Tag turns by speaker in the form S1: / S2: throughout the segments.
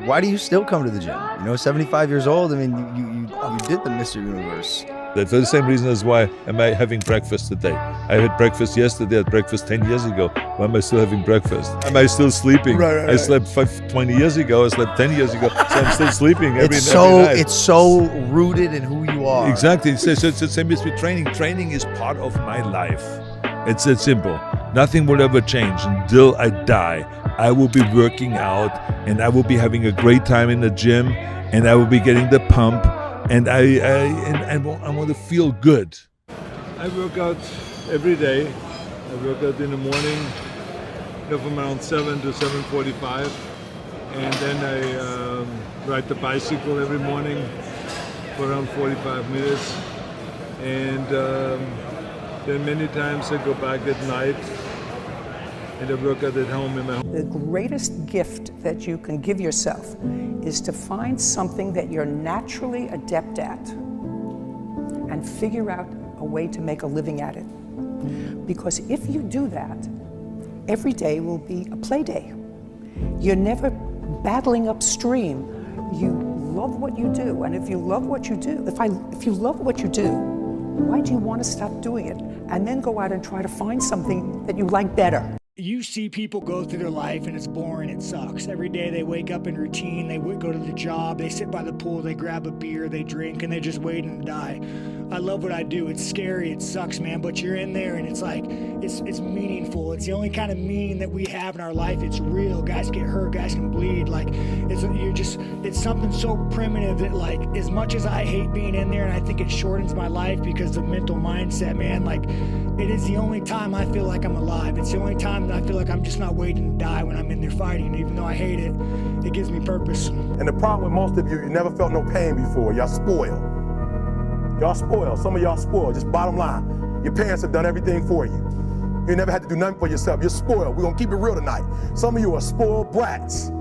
S1: why do you still come to the gym? 75 years old. I mean, you did the Mr. Universe.
S2: That's the same reason as why am I having breakfast today. I had breakfast yesterday, I had breakfast 10 years ago. Why am I still having breakfast? Am I still sleeping?
S1: Right.
S2: I slept 20 years ago, I slept 10 years ago, so I'm still sleeping every night.
S1: It's so rooted in who you are.
S2: Exactly. It's the same as with training. Training is part of my life. It's that simple. Nothing will ever change until I die. I will be working out and I will be having a great time in the gym and I will be getting the pump and I want to feel good. I work out every day. I work out in the morning from around 7 to 7:45 and then I ride the bicycle every morning for around 45 minutes and then many times I go back at night and I work out at home in my home.
S3: The greatest gift that you can give yourself is to find something that you're naturally adept at and figure out a way to make a living at it. Because if you do that, every day will be a play day. You're never battling upstream. You love what you do, and if you love what you do, if you love what you do, why do you want to stop doing it and then go out and try to find something that you like better?
S4: You see people go through their life and it's boring, it sucks. Every day they wake up in routine, they go to the job, they sit by the pool, they grab a beer, they drink, and they're just waiting to die. I love what I do. It's scary, it sucks, man, but you're in there and it's like, it's meaningful. It's the only kind of meaning that we have in our life. It's real. Guys get hurt, guys can bleed. Like, it's something so primitive that, like, as much as I hate being in there and I think it shortens my life because the mental mindset, man, like, it is the only time I feel like I'm alive. It's the only time that I feel like I'm just not waiting to die when I'm in there fighting. Even though I hate it, it gives me purpose.
S5: And the problem with most of you, you never felt no pain before. Y'all spoiled. Y'all spoiled. Some of y'all spoiled. Just bottom line. Your parents have done everything for you. You never had to do nothing for yourself. You're spoiled. We're going to keep it real tonight. Some of you are spoiled brats.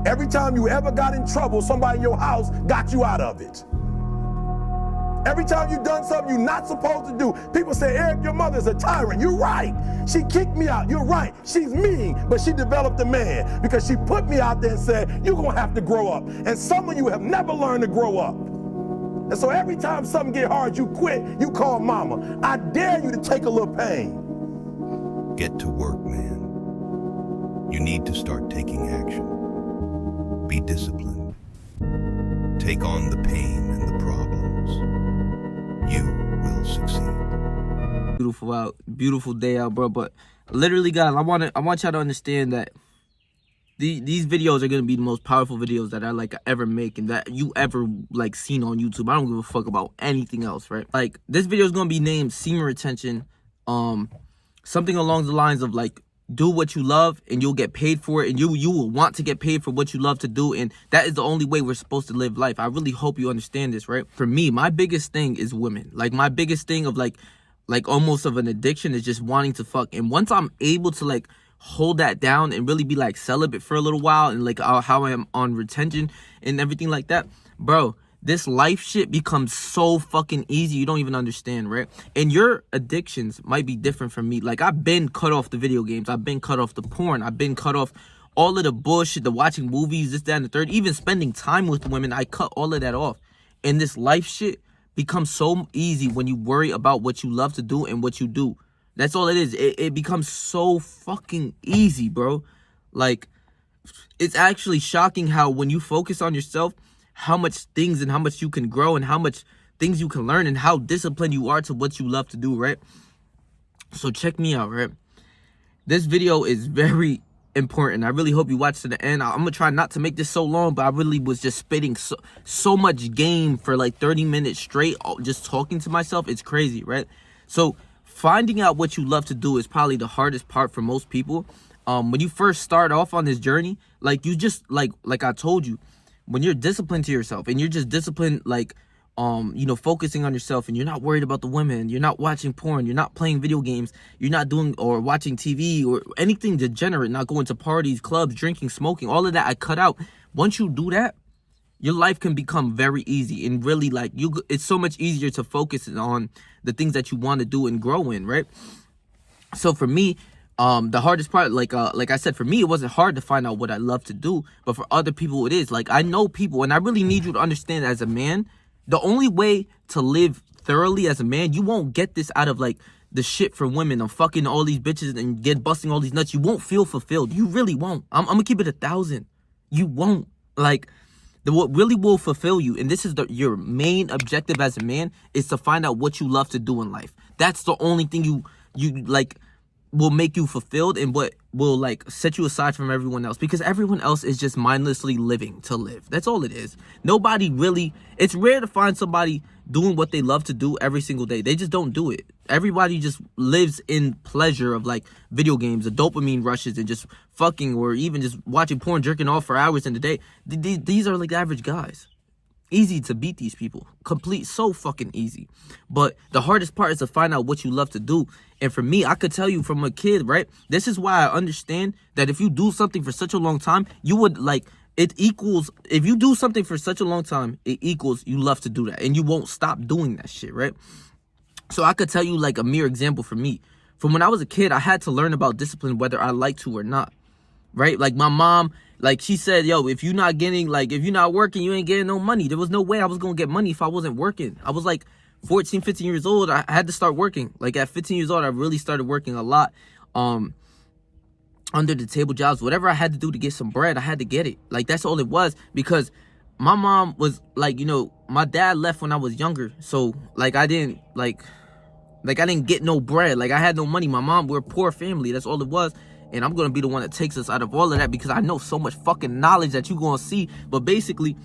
S5: Every time you ever got in trouble, somebody in your house got you out of it. Every time you've done something you're not supposed to do, people say, Eric, your mother's a tyrant. You're right. She kicked me out. You're right. She's mean, but she developed a man because she put me out there and said, you're going to have to grow up. And some of you have never learned to grow up. And so every time something get hard, you quit, you call mama. I dare you to take a little pain.
S6: Get to work, man. You need to start taking action. Be disciplined. Take on the pain and the problems. You will succeed.
S7: Beautiful day out, bro. But literally, guys, I want y'all to understand that these videos are gonna be the most powerful videos that I ever make and that you ever seen on YouTube. I don't give a fuck about anything else, right? Like, this video is gonna be named Semen Retention. Something along the lines of do what you love and you'll get paid for it, and you will want to get paid for what you love to do, and that is the only way we're supposed to live life. I really hope you understand this, right? For me, my biggest thing is women. My biggest thing of almost of an addiction is just wanting to fuck. And once I'm able to hold that down and really be celibate for a little while, and how I am on retention and everything like that, bro, this life shit becomes so fucking easy. You don't even understand, right? And your addictions might be different from me. I've been cut off the video games. I've been cut off the porn. I've been cut off all of the bullshit, the watching movies, this, that, and the third. Even spending time with women, I cut all of that off. And this life shit becomes so easy when you worry about what you love to do and what you do. That's all it is. It becomes so fucking easy, bro. It's actually shocking how when you focus on yourself, how much things and how much you can grow and how much things you can learn and how disciplined you are to what you love to do, right? So check me out, right? This video is very important. I really hope you watch to the end. I'm gonna try not to make this so long, but I really was just spitting so much game for 30 minutes straight, just talking to myself. It's crazy, right? So finding out what you love to do is probably the hardest part for most people. When you first start off on this journey, you just like I told you, when you're disciplined to yourself and you're just disciplined, focusing on yourself, and you're not worried about the women, you're not watching porn, you're not playing video games, you're not doing or watching TV or anything degenerate, not going to parties, clubs, drinking, smoking, all of that I cut out. Once you do that, your life can become very easy and really it's so much easier to focus on the things that you want to do and grow in, right? So for me, The hardest part, like I said, for me, it wasn't hard to find out what I love to do, but for other people it is. Like, I know people, and I really need you to understand, as a man, the only way to live thoroughly as a man, you won't get this out of like the shit for women of fucking all these bitches and busting all these nuts. You won't feel fulfilled. You really won't. I'm gonna keep it 1,000. You won't. Like, what really will fulfill you, and this is your main objective as a man, is to find out what you love to do in life. That's the only thing you like will make you fulfilled, and what will like set you aside from everyone else, because everyone else is just mindlessly living to live. That's all it is. Nobody really, it's rare to find somebody doing what they love to do every single day. They just don't do it. Everybody just lives in pleasure of like video games, the dopamine rushes, and just fucking, or even just watching porn, jerking off for hours in the day. These are like average guys. Easy to beat these people. So fucking easy. But the hardest part is to find out what you love to do. And for me, I could tell you from a kid, right? This is why I understand that if you do something for such a long time, you would like, it equals, if you do something for such a long time, it equals you love to do that. And you won't stop doing that shit, right? So I could tell you like a mere example for me. From when I was a kid, I had to learn about discipline whether I like to or not, right? Like my mom, like she said, yo, if you're not working, you ain't getting no money. There was no way I was going to get money if I wasn't working. I was like 14, 15 years old. I had to start working. Like at 15 years old, I really started working a lot. Under the table jobs, whatever I had to do to get some bread, I had to get it. Like that's all it was, because my mom was like, you know, my dad left when I was younger. So like I didn't get no bread. Like I had no money. My mom, we're a poor family. That's all it was. And I'm going to be the one that takes us out of all of that, because I know so much fucking knowledge that you're going to see. But basically,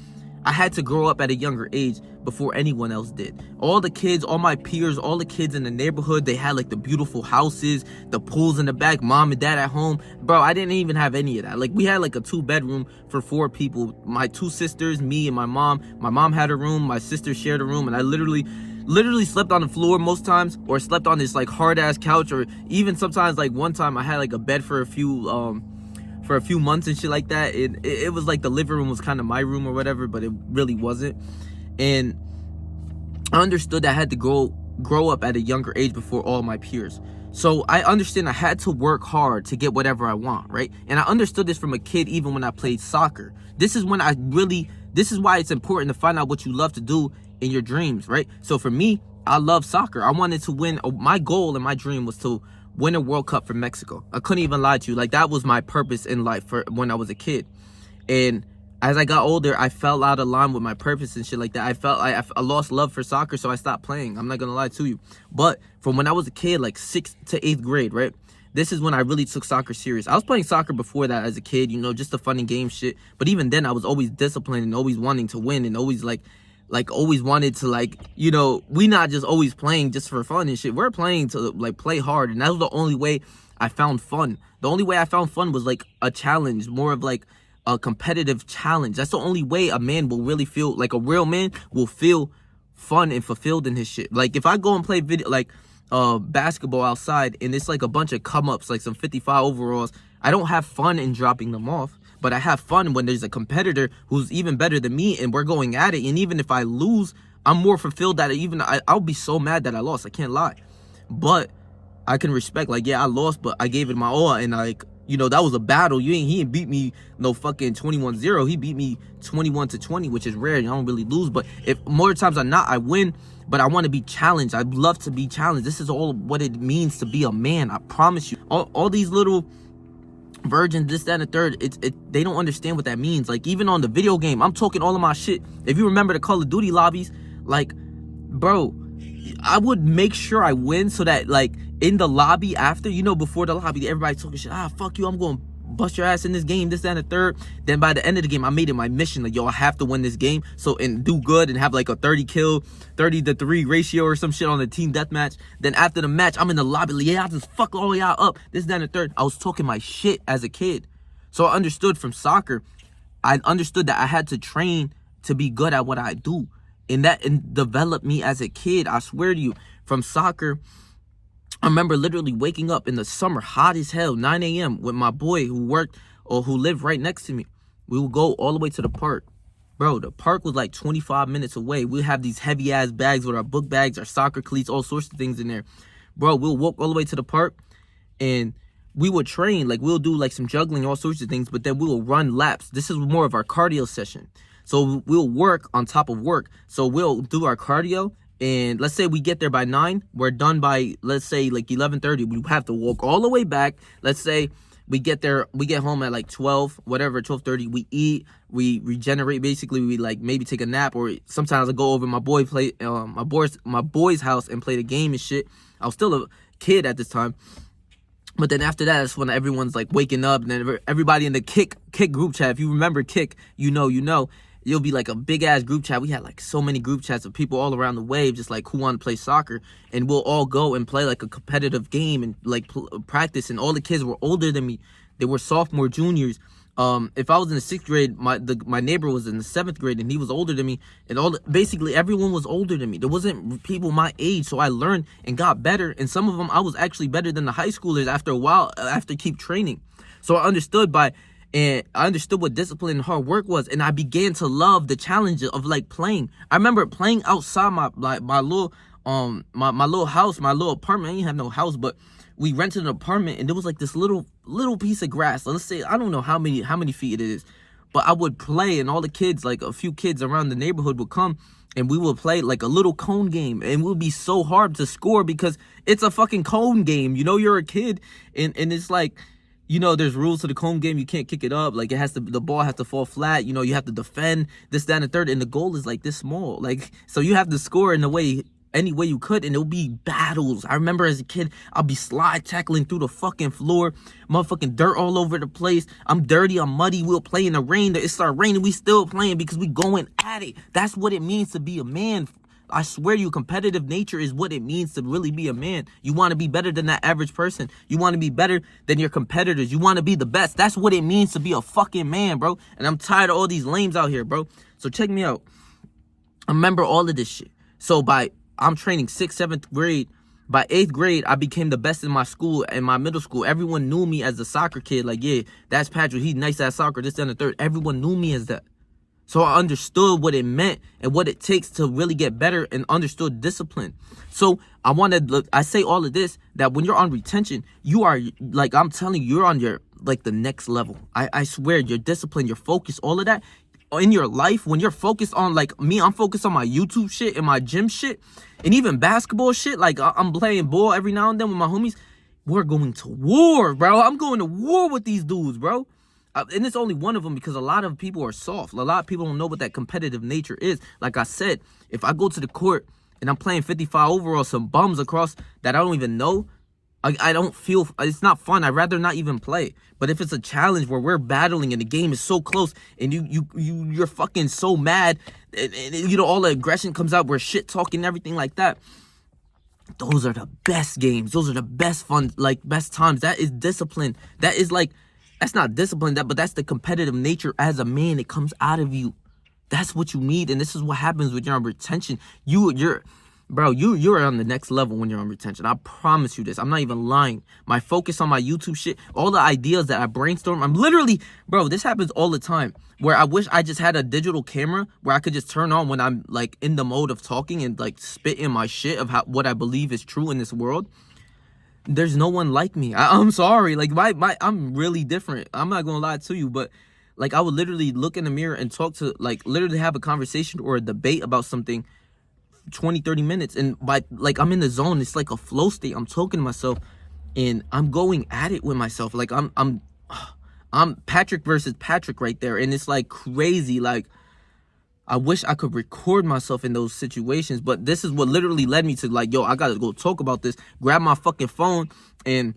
S7: I had to grow up at a younger age before anyone else did. All the kids, all my peers, all the kids in the neighborhood, they had like the beautiful houses, the pools in the back, mom and dad at home. Bro, I didn't even have any of that. Like we had like a 2-bedroom for 4 people. My 2 sisters, me and my mom. My mom had a room, my sister shared a room, and I literally slept on the floor most times, or slept on this like hard ass couch, or even sometimes like one time I had like a bed for a few months and shit like that. It was like the living room was kind of my room or whatever, but it really wasn't. And I understood that I had to grow up at a younger age before all my peers. So I understand I had to work hard to get whatever I want, right? And I understood this from a kid, even when I played soccer. This is why it's important to find out what you love to do in your dreams, right? So for me, I love soccer. I wanted to win. My goal and my dream was to win a World Cup for Mexico. I couldn't even lie to you. Like that was my purpose in life for when I was a kid. And as I got older, I fell out of line with my purpose and shit like that. I lost love for soccer, so I stopped playing. I'm not gonna lie to you. But from when I was a kid, like 6th to 8th grade, right? This is when I really took soccer serious. I was playing soccer before that as a kid, you know, just the fun and game shit. But even then, I was always disciplined and always wanting to win, and always always wanted to, like, you know, we not just always playing just for fun and shit. We're playing to like play hard, and that was the only way I found fun. The only way I found fun was like a challenge, more of like a competitive challenge. That's the only way a man will really feel, like a real man will feel fun and fulfilled in his shit. Like if I go and play basketball outside and it's like a bunch of come-ups, like some 55 overalls, I don't have fun in dropping them off. But I have fun when there's a competitor who's even better than me and we're going at it. And even if I lose, I'm more fulfilled that I'll be so mad that I lost. I can't lie. But I can respect, like, yeah, I lost, but I gave it my all. And like, you know, that was a battle. He ain't beat me no fucking 21-0. He beat me 21-20, which is rare. I don't really lose. But if more times than not, I win. But I want to be challenged. I love to be challenged. This is all what it means to be a man. I promise you. All these little virgins, this, that, and the third, they don't understand what that means. Like, even on the video game, I'm talking all of my shit. If you remember the Call of Duty lobbies, like, bro, I would make sure I win so that, like, in the lobby after, you know, before the lobby, everybody talking shit, fuck you, I'm going to bust your ass in this game, this, that, and the third. Then by the end of the game, I made it my mission, like, yo, I have to win this game, so, and do good and have like a 30-3 ratio or some shit on the team deathmatch. Then after the match, I'm in the lobby, like, yeah, I just fuck all y'all up, this, that, and the third. I was talking my shit as a kid. So I understood from soccer, I understood that I had to train to be good at what I do. And that developed me as a kid. I swear to you, from soccer, I remember literally waking up in the summer, hot as hell, 9 a.m. with my boy who worked or who lived right next to me. We would go all the way to the park. Bro, the park was like 25 minutes away. We'd have these heavy-ass bags with our book bags, our soccer cleats, all sorts of things in there. Bro, we'll walk all the way to the park, and we would train, like we'll do like some juggling, all sorts of things, but then we will run laps. This is more of our cardio session. So we'll work on top of work. So we'll do our cardio, and let's say we get there by 9, we're done by, let's say, like 11:30. We have to walk all the way back. Let's say we get there, we get home at like 12, whatever, 12:30. We eat, we regenerate. Basically, we like maybe take a nap, or sometimes I go over my boy's house and play the game and shit. I was still a kid at this time. But then after that, that's when everyone's like waking up, and then everybody in the Kick group chat. If you remember Kick, you know, you'll be like a big ass group chat. We had like so many group chats of people all around the wave, just like who want to play soccer, and we'll all go and play like a competitive game and like practice. And all the kids were older than me. They were sophomore, juniors. If I was in the 6th grade, my neighbor was in the 7th grade, and he was older than me, and basically everyone was older than me. There wasn't people my age, so I learned and got better. And some of them I was actually better than the high schoolers after a while, after keep training. So I understood what discipline and hard work was, and I began to love the challenges of like playing. I remember playing outside my little my little house, my little apartment. I didn't have no house, but we rented an apartment, and there was like this little piece of grass. Let's say, I don't know how many feet it is, but I would play, and all the kids, like a few kids around the neighborhood, would come, and we would play like a little cone game, and it would be so hard to score because it's a fucking cone game. You know, you're a kid, and it's like, you know, there's rules to the cone game. You can't kick it up. Like, the ball has to fall flat. You know, you have to defend this, that, and the third, and the goal is like this small. Like, so you have to score any way you could, and it'll be battles. I remember as a kid, I'll be slide tackling through the fucking floor, motherfucking dirt all over the place. I'm dirty, I'm muddy. We'll play in the rain. It started raining, we still playing because we going at it. That's what it means to be a man. I swear to you, competitive nature is what it means to really be a man. You want to be better than that average person. You want to be better than your competitors. You want to be the best. That's what it means to be a fucking man, bro. And I'm tired of all these lames out here, bro. So check me out. I remember all of this shit. So I'm training 6th, 7th grade. By 8th grade, I became the best in my school, in my middle school. Everyone knew me as a soccer kid. Like, yeah, that's Patrick. He's nice at soccer, this, that, and the third. Everyone knew me as that. So I understood what it meant and what it takes to really get better, and understood discipline. So I say all of this, that when you're on retention, you are, like, I'm telling you, you're on your, like, the next level. I swear, your discipline, your focus, all of that in your life, when you're focused on, like me, I'm focused on my YouTube shit and my gym shit, and even basketball shit. Like, I'm playing ball every now and then with my homies. We're going to war, bro. I'm going to war with these dudes, bro. And it's only one of them because a lot of people are soft. A lot of people don't know what that competitive nature is. Like I said, if I go to the court and I'm playing 55 overall, some bums across that I don't even know, I don't feel, it's not fun. I'd rather not even play. But if it's a challenge where we're battling and the game is so close, and you're fucking so mad, and you know, all the aggression comes out, we're shit talking and everything like that. Those are the best games. Those are the best fun, like, best times. That is discipline. That is like, that's not discipline, but that's the competitive nature as a man. It comes out of you. That's what you need, and this is what happens when you're on retention. You're on the next level when you're on retention. I promise you this. I'm not even lying. My focus on my YouTube shit, all the ideas that I brainstorm, I'm literally, bro, this happens all the time, where I wish I just had a digital camera where I could just turn on when I'm, like, in the mode of talking and, like, spitting my shit of what I believe is true in this world. There's no one like me. I'm sorry. Like, I'm really different. I'm not gonna lie to you, but, like, I would literally look in the mirror and talk to, like, literally have a conversation or a debate about something 20-30 minutes, and by, like, I'm in the zone. It's like a flow state. I'm talking to myself, and I'm going at it with myself. Like, I'm Patrick versus Patrick right there, and it's like crazy. Like, I wish I could record myself in those situations, but this is what literally led me to, like, yo, I gotta go talk about this, grab my fucking phone, and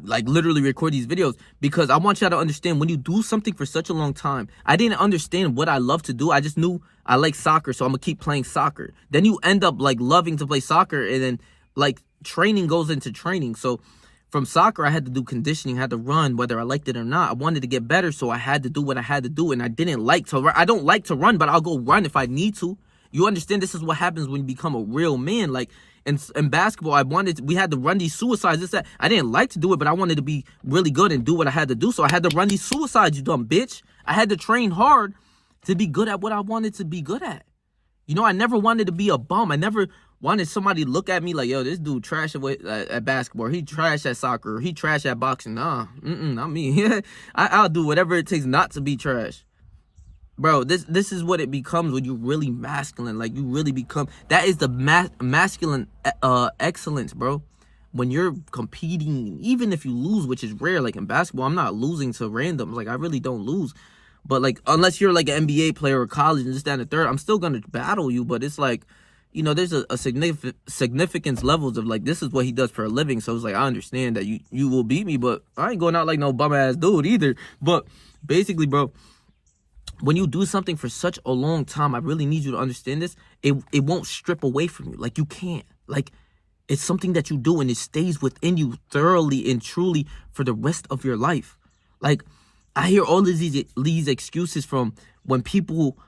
S7: like, literally record these videos, because I want y'all to understand, when you do something for such a long time, I didn't understand what I love to do. I just knew I like soccer, so I'm gonna keep playing soccer. Then you end up, like, loving to play soccer, and then, like, training goes into training. So from soccer, I had to do conditioning, I had to run, whether I liked it or not. I wanted to get better, so I had to do what I had to do, and I didn't like to run. I don't like to run, but I'll go run if I need to. You understand? This is what happens when you become a real man. Like, in basketball, we had to run these suicides. This, that. I didn't like to do it, but I wanted to be really good and do what I had to do. So I had to run these suicides, you dumb bitch. I had to train hard to be good at what I wanted to be good at. You know, I never wanted to be a bum. I never wanted somebody to look at me like, yo, this dude trash at basketball. He trash at soccer. He trash at boxing. Nah, not me. I'll do whatever it takes not to be trash. Bro, this is what it becomes when you really masculine. Like, you really become, that is the masculine excellence, bro. When you're competing, even if you lose, which is rare, like in basketball, I'm not losing to randoms. Like, I really don't lose. But, like, unless you're, like, an NBA player or college and this, that, and the third, I'm still going to battle you. But it's, like, you know, there's a significance levels of, like, this is what he does for a living. So it's, like, I understand that you will beat me, but I ain't going out like no bum-ass dude either. But basically, bro, when you do something for such a long time, I really need you to understand this. It won't strip away from you. Like, you can't. Like, it's something that you do, and it stays within you thoroughly and truly for the rest of your life. Like, I hear all of these excuses from when people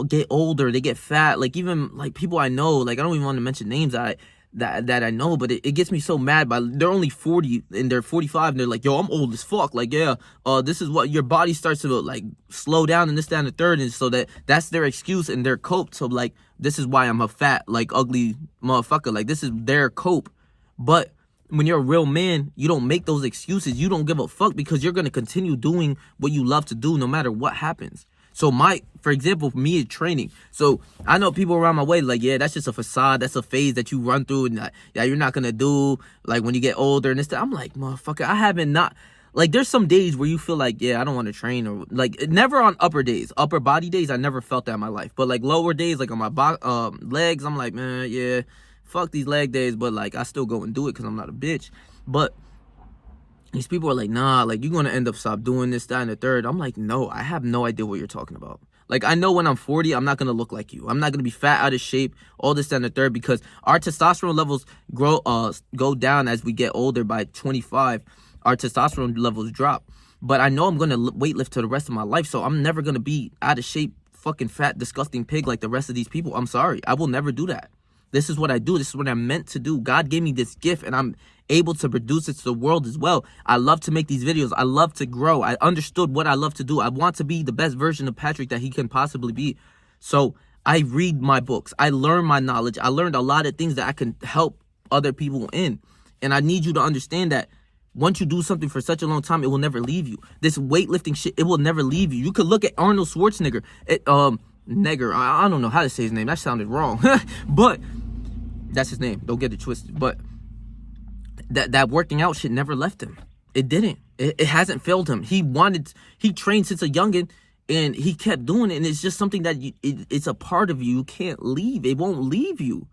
S7: get older, they get fat. Like, even like people I know, like, I don't even want to mention names that I know, but it gets me so mad. They're only 40 and they're 45 and they're like, yo, I'm old as fuck. Like, yeah, this is what your body starts to like slow down and this, that, and the third. And so that's their excuse and their cope. So like, this is why I'm a fat, like, ugly motherfucker. Like, this is their cope. But when you're a real man, you don't make those excuses. You don't give a fuck because you're going to continue doing what you love to do no matter what happens. So for example, for me, is training. So I know people around my way like, yeah, that's just a facade. That's a phase that you run through and that you're not going to do like when you get older and this. I'm like, motherfucker, I haven't not. Like, there's some days where you feel like, yeah, I don't want to train, or like never on upper body days. I never felt that in my life. But like lower days, like on my legs, I'm like, man, yeah, fuck these leg days. But like, I still go and do it because I'm not a bitch. But these people are like, nah, like, you're going to end up stop doing this, that, and the third. I'm like, no, I have no idea what you're talking about. Like, I know when I'm 40, I'm not going to look like you. I'm not going to be fat, out of shape, all this, that, and the third, because our testosterone levels go down as we get older. By 25, our testosterone levels drop. But I know I'm going to weightlift to the rest of my life, so I'm never going to be out of shape, fucking fat, disgusting pig like the rest of these people. I'm sorry. I will never do that. This is what I do. This is what I'm meant to do. God gave me this gift, and I'm able to produce it to the world as well. I love to make these videos. I love to grow. I understood what I love to do. I want to be the best version of Patrick that he can possibly be. So I read my books. I learn my knowledge. I learned a lot of things that I can help other people in. And I need you to understand that once you do something for such a long time, it will never leave you. This weightlifting shit, it will never leave you. You could look at Arnold Schwarzenegger. I don't know how to say his name. That sounded wrong. But that's his name. Don't get it twisted. But that working out shit never left him. It didn't. It hasn't failed him. He trained since a youngin', and he kept doing it. And it's just something that it's a part of you. You can't leave. It won't leave you.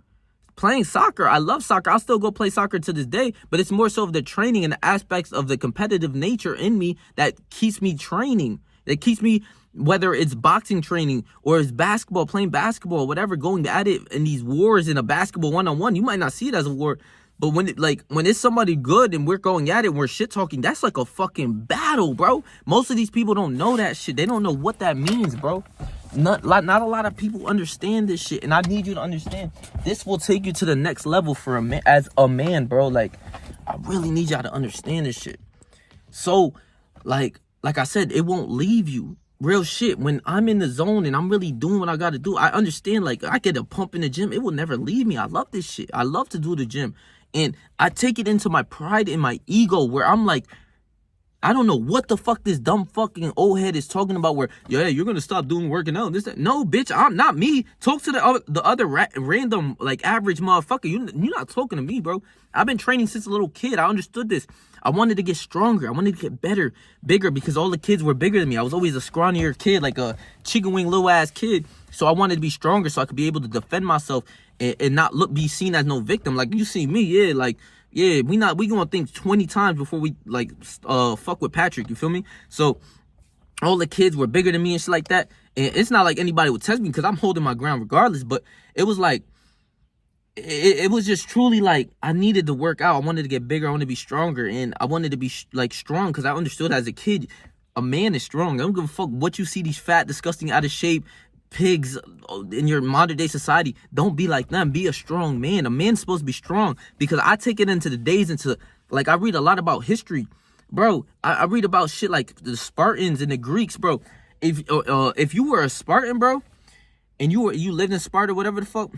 S7: Playing soccer, I love soccer. I'll still go play soccer to this day, but it's more so of the training and the aspects of the competitive nature in me that keeps me training. That keeps me, whether it's boxing training or it's basketball, playing basketball, whatever, going at it in these wars in a basketball one-on-one. You might not see it as a war, but when it's somebody good and we're going at it and we're shit talking, that's like a fucking battle, bro. Most of these people don't know that shit. They don't know what that means, bro. Not a lot of people understand this shit, and I need you to understand. This will take you to the next level for a man, as a man, bro. Like, I really need y'all to understand this shit. So, like I said, it won't leave you. Real shit. When I'm in the zone and I'm really doing what I got to do, I understand. Like, I get a pump in the gym. It will never leave me. I love this shit. I love to do the gym. And I take it into my pride and my ego where I'm like, I don't know what the fuck this dumb fucking old head is talking about where, yeah, you're going to stop doing working out. This, that. No, bitch, I'm not me. Talk to the other random, like, average motherfucker. You're not talking to me, bro. I've been training since a little kid. I understood this. I wanted to get stronger. I wanted to get better, bigger, because all the kids were bigger than me. I was always a scrawnier kid, like a chicken wing little ass kid. So I wanted to be stronger so I could be able to defend myself and not be seen as no victim. Like, you see me, yeah, like, yeah, we gonna think 20 times before we like fuck with Patrick, you feel me? So all the kids were bigger than me and shit like that. And it's not like anybody would test me because I'm holding my ground regardless, but it was like it was just truly like I needed to work out. I wanted to get bigger, I wanted to be stronger, and I wanted to be like strong because I understood as a kid a man is strong. I don't give a fuck what you see these fat, disgusting, out of shape pigs in your modern day society. Don't be like them. Be a strong man. A man's supposed to be strong, because I take it into the days, into like I read a lot about history, bro. I read about shit like the Spartans and the Greeks, bro. If you were a Spartan, bro, and you lived in Sparta, whatever the fuck,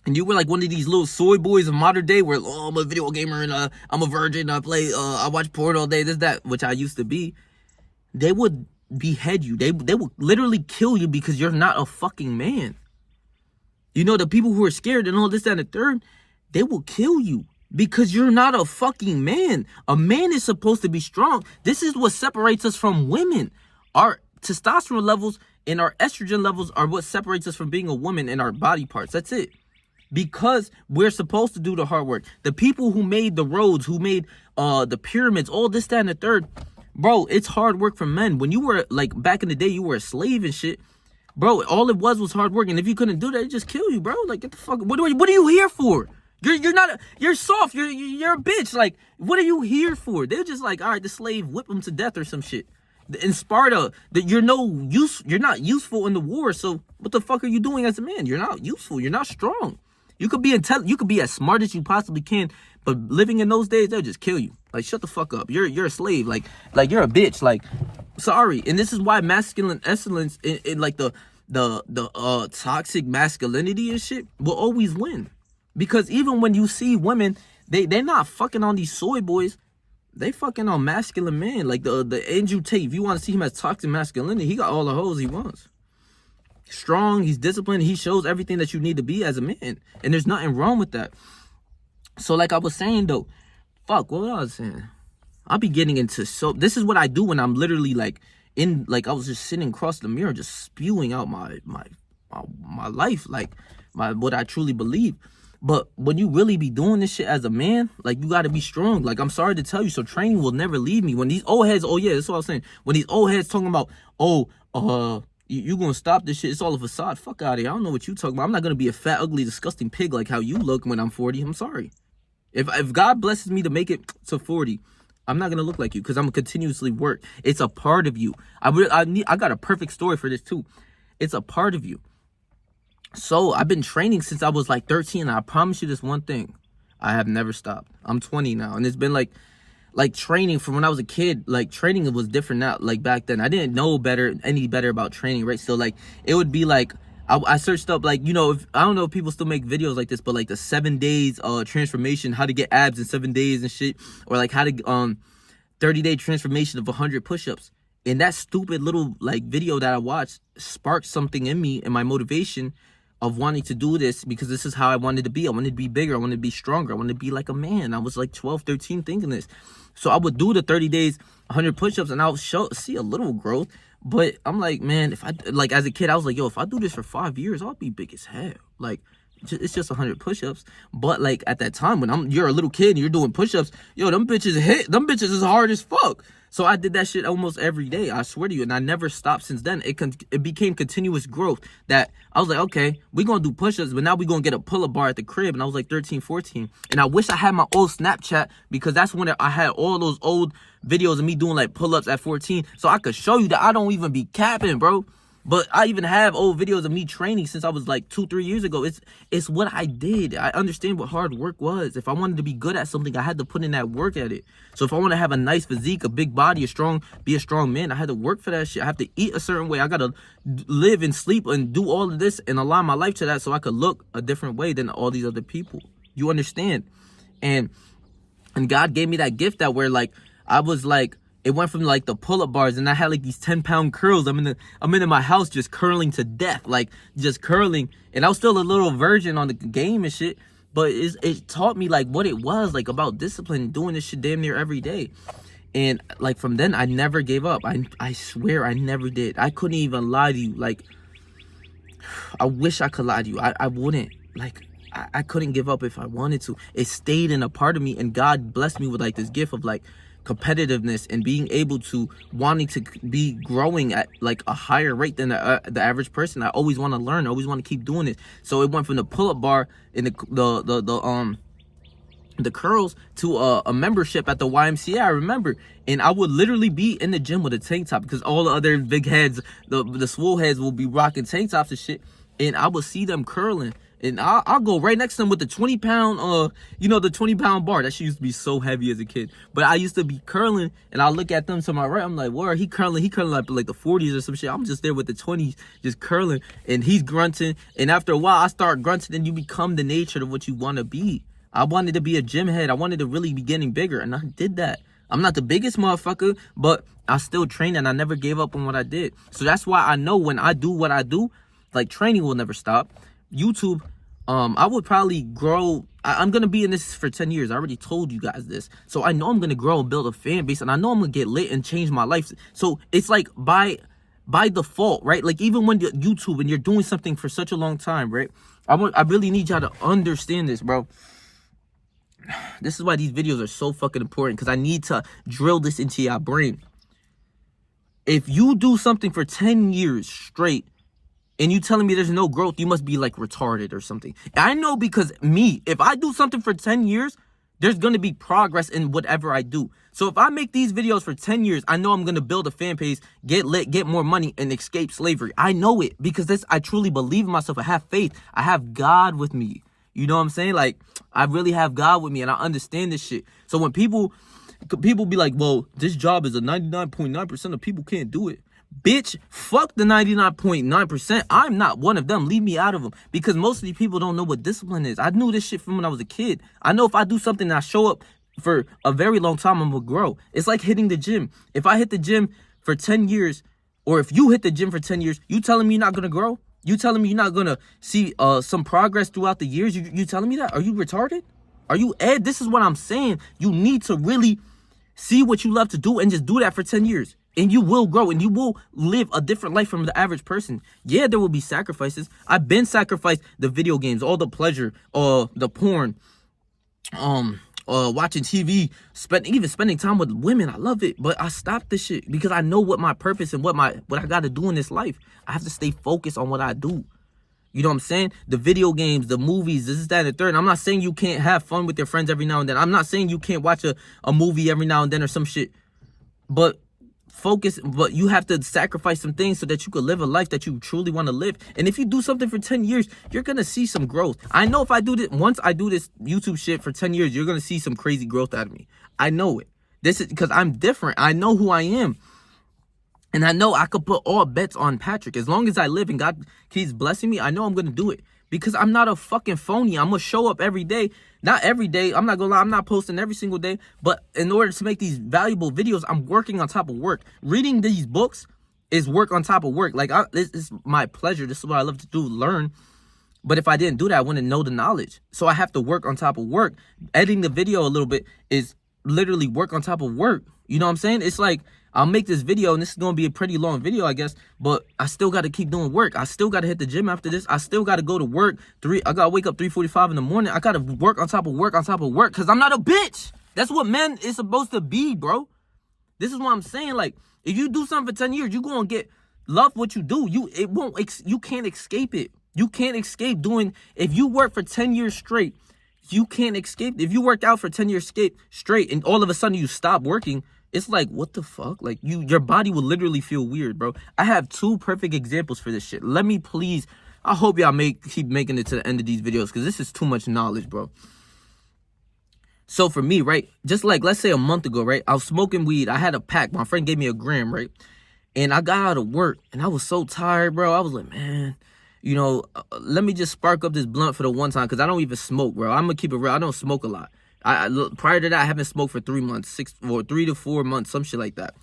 S7: and you were like one of these little soy boys of modern day where, oh, I'm a video gamer and I'm a virgin, I watch porn all day, this, that, which I used to be, they would behead you. They would literally kill you because you're not a fucking man. You know, the people who are scared and all this, that, and the third, they will kill you because you're not a fucking man. A man is supposed to be strong. This is what separates us from women. Our testosterone levels and our estrogen levels are what separates us from being a woman in our body parts. That's it. Because we're supposed to do the hard work. The people who made the roads, who made the pyramids, all this, that, and the third, bro, it's hard work for men. When you were, like, back in the day, you were a slave and shit, bro, all it was hard work. And if you couldn't do that, it just kill you, bro. Like, get the fuck, what are you here for? You're soft, you're a bitch. Like, what are you here for? They're just like, all right, the slave, whip him to death or some shit. In Sparta, that you're not useful in the war, so what the fuck are you doing as a man? You're not useful, you're not strong. You could be you could be as smart as you possibly can, but living in those days, they'll just kill you. Like, shut the fuck up. You're a slave. Like you're a bitch. Like, sorry. And this is why masculine excellence in like the toxic masculinity and shit will always win. Because even when you see women, they're not fucking on these soy boys. They fucking on masculine men. Like the Andrew Tate, if you want to see him as toxic masculinity, he got all the hoes he wants. Strong, he's disciplined, he shows everything that you need to be as a man. And there's nothing wrong with that. So like I was saying though, fuck, what was I saying? I'll be getting into, so this is what I do when I'm literally like in, like I was just sitting across the mirror, just spewing out my life, like what I truly believe. But when you really be doing this shit as a man, like, you got to be strong. Like, I'm sorry to tell you, so training will never leave me. When these old heads, oh yeah, that's what I was saying. When these old heads talking about, you gonna stop this shit, it's all a facade. Fuck out of here. I don't know what you talking about. I'm not gonna be a fat, ugly, disgusting pig like how you look when I'm 40. I'm sorry. If God blesses me to make it to 40, I'm not gonna look like you because I'm gonna continuously work. It's a part of you. I got a perfect story for this too. It's a part of you. So I've been training since I was like 13, and I promise you this one thing, I have never stopped. I'm 20 now, and it's been like training from when I was a kid. Like, training was different now. Like, back then I didn't know any better about training, right? So like it would be like I searched up, like, you know, if I don't know if people still make videos like this, but like the 7 days transformation, how to get abs in 7 days and shit, or like how to 30-day transformation of 100 push-ups. And that stupid little like video that I watched sparked something in me and my motivation of wanting to do this, because this is how I wanted to be. I wanted to be bigger. I wanted to be stronger. I wanted to be like a man. I was like 12, 13 thinking this. So I would do the 30 days, 100 push-ups, and I would see a little growth. But I'm like, man, if I, like, as a kid, I was like, yo, if I do this for 5 years, I'll be big as hell. Like, it's just 100 push-ups. But like at that time, when you're a little kid and you're doing push-ups, yo, them bitches is hard as fuck. So I did that shit almost every day, I swear to you, and I never stopped since then. It became continuous growth that I was like, okay, we're going to do push-ups, but now we're going to get a pull-up bar at the crib. And I was like 13, 14. And I wish I had my old Snapchat, because that's when I had all those old videos of me doing like pull-ups at 14. So I could show you that I don't even be capping, bro. But I even have old videos of me training since I was like 2-3 years ago. It's what I did. I understand what hard work was. If I wanted to be good at something, I had to put in that work at it. So if I want to have a nice physique, a big body, be a strong man, I had to work for that shit. I have to eat a certain way. I got to live and sleep and do all of this and align my life to that so I could look a different way than all these other people. You understand? And God gave me that gift that where like I was like, it went from like the pull-up bars, and I had like these 10-pound curls. I'm in my house just curling to death, like just curling. And I was still a little virgin on the game and shit, but it taught me like what it was like about discipline, doing this shit damn near every day. And like from then, I never gave up. I swear I never did. I couldn't even lie to you. Like, I wish I could lie to you. I wouldn't. Like, I couldn't give up if I wanted to. It stayed in a part of me, and God blessed me with like this gift of like competitiveness and being able to wanting to be growing at like a higher rate than the average person. I always want to learn. I always want to keep doing it. So it went from the pull-up bar and the curls to a membership at the YMCA. I remember, and I would literally be in the gym with a tank top, because all the other big heads, the swole heads, will be rocking tank tops and shit, and I would see them curling. And I'll go right next to him with the 20-pound, you know, the 20-pound bar. That shit used to be so heavy as a kid. But I used to be curling, and I'll look at them to my right. I'm like, where he curling like the 40s or some shit. I'm just there with the 20s, just curling, and he's grunting. And after a while, I start grunting, and you become the nature of what you want to be. I wanted to be a gym head. I wanted to really be getting bigger, and I did that. I'm not the biggest motherfucker, but I still trained, and I never gave up on what I did. So that's why I know when I do what I do, like training will never stop. YouTube, I would probably grow. I'm going to be in this for 10 years. I already told you guys this. So I know I'm going to grow and build a fan base, and I know I'm going to get lit and change my life. So it's like by default, right? Like even when you're YouTube and you're doing something for such a long time, right? I really need y'all to understand this, bro. This is why these videos are so fucking important, because I need to drill this into your brain. If you do something for 10 years straight, and you telling me there's no growth, you must be like retarded or something. I know, because if I do something for 10 years, there's going to be progress in whatever I do. So if I make these videos for 10 years, I know I'm going to build a fan base, get lit, get more money, and escape slavery. I know it, because I truly believe in myself. I have faith. I have God with me. You know what I'm saying? Like, I really have God with me, and I understand this shit. So when people be like, well, this job is a 99.9% of people can't do it. Bitch, fuck the 99.9%. I'm not one of them. Leave me out of them. Because most of these people don't know what discipline is. I knew this shit from when I was a kid. I know if I do something and I show up for a very long time, I'm going to grow. It's like hitting the gym. If I hit the gym for 10 years, or if you hit the gym for 10 years, you telling me you're not going to grow? You telling me you're not going to see some progress throughout the years? You telling me that? Are you retarded? Are you Ed? This is what I'm saying. You need to really see what you love to do and just do that for 10 years. And you will grow, and you will live a different life from the average person. Yeah, there will be sacrifices. I've been sacrificed the video games, all the pleasure, the porn, watching TV, even spending time with women. I love it, but I stopped this shit because I know what my purpose and what I got to do in this life. I have to stay focused on what I do. You know what I'm saying? The video games, the movies, this, that, and the third. I'm not saying you can't have fun with your friends every now and then. I'm not saying you can't watch a movie every now and then or some shit. But you have to sacrifice some things so that you could live a life that you truly want to live. And if you do something for 10 years, you're going to see some growth. I know if I do this, once I do this YouTube shit for 10 years, you're going to see some crazy growth out of me. I know it. This is because I'm different. I know who I am. And I know I could put all bets on Patrick. As long as I live and God keeps blessing me, I know I'm going to do it. Because I'm not a fucking phony. I'm going to show up every day. Not every day. I'm not going to lie. I'm not posting every single day. But in order to make these valuable videos, I'm working on top of work. Reading these books is work on top of work. Like, this is my pleasure. This is what I love to do, learn. But if I didn't do that, I wouldn't know the knowledge. So I have to work on top of work. Editing the video a little bit is literally work on top of work. You know what I'm saying? It's like, I'll make this video, and this is going to be a pretty long video, I guess, but I still got to keep doing work. I still got to hit the gym after this. I still got to go to work. I got to wake up 3:45 in the morning. I got to work on top of work because I'm not a bitch. That's what men is supposed to be, bro. This is what I'm saying. Like, if you do something for 10 years, you're going to love what you do. You can't escape it. You can't escape doing, if you work for 10 years straight, you can't escape. If you worked out for 10 years straight and all of a sudden you stop working, it's like, what the fuck? Like, your body will literally feel weird, bro. I have 2 perfect examples for this shit. Let me please, I hope y'all keep making it to the end of these videos, because this is too much knowledge, bro. So for me, right, just like, let's say a month ago, right, I was smoking weed. I had a pack. My friend gave me a gram, right? And I got out of work, and I was so tired, bro. I was like, man, you know, let me just spark up this blunt for the one time, because I don't even smoke, bro. I'm going to keep it real. I don't smoke a lot. Prior to that, I haven't smoked for 3 months, 3 to 4 months, some shit like that.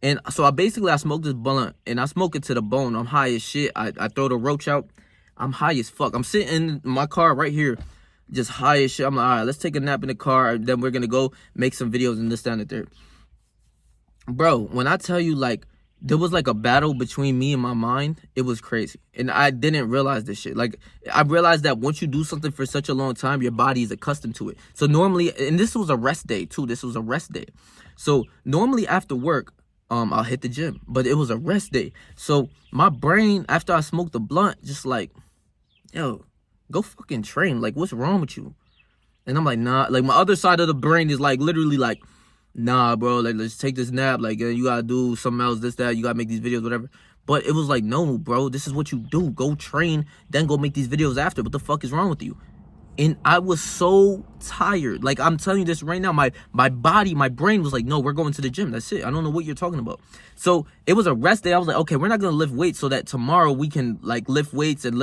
S7: And so I smoked this blunt, and I smoke it to the bone. I'm high as shit. I throw the roach out. I'm high as fuck. I'm sitting in my car right here, just high as shit. I'm like, all right, let's take a nap in the car. Then we're going to go make some videos and this, that, and the third. Bro, when I tell you, like, there was like a battle between me and my mind, it was crazy. And I didn't realize this shit. Like, I realized that once you do something for such a long time, your body is accustomed to it. So normally, and this was a rest day too. This was a rest day. So normally after work, I'll hit the gym, but it was a rest day. So my brain, after I smoked the blunt, just like, yo, go fucking train. Like, what's wrong with you? And I'm like, nah. Like, my other side of the brain is like, literally like, nah, bro, like, let's take this nap. Like, you gotta do something else, this, that. You gotta make these videos, whatever. But it was like, no, bro, this is what you do. Go train, then go make these videos after. What the fuck is wrong with you? And I was so tired. Like, I'm telling you this right now. My body, my brain was like, no, we're going to the gym. That's it. I don't know what you're talking about. So it was a rest day. I was like, okay, we're not going to lift weights so that tomorrow we can like lift weights and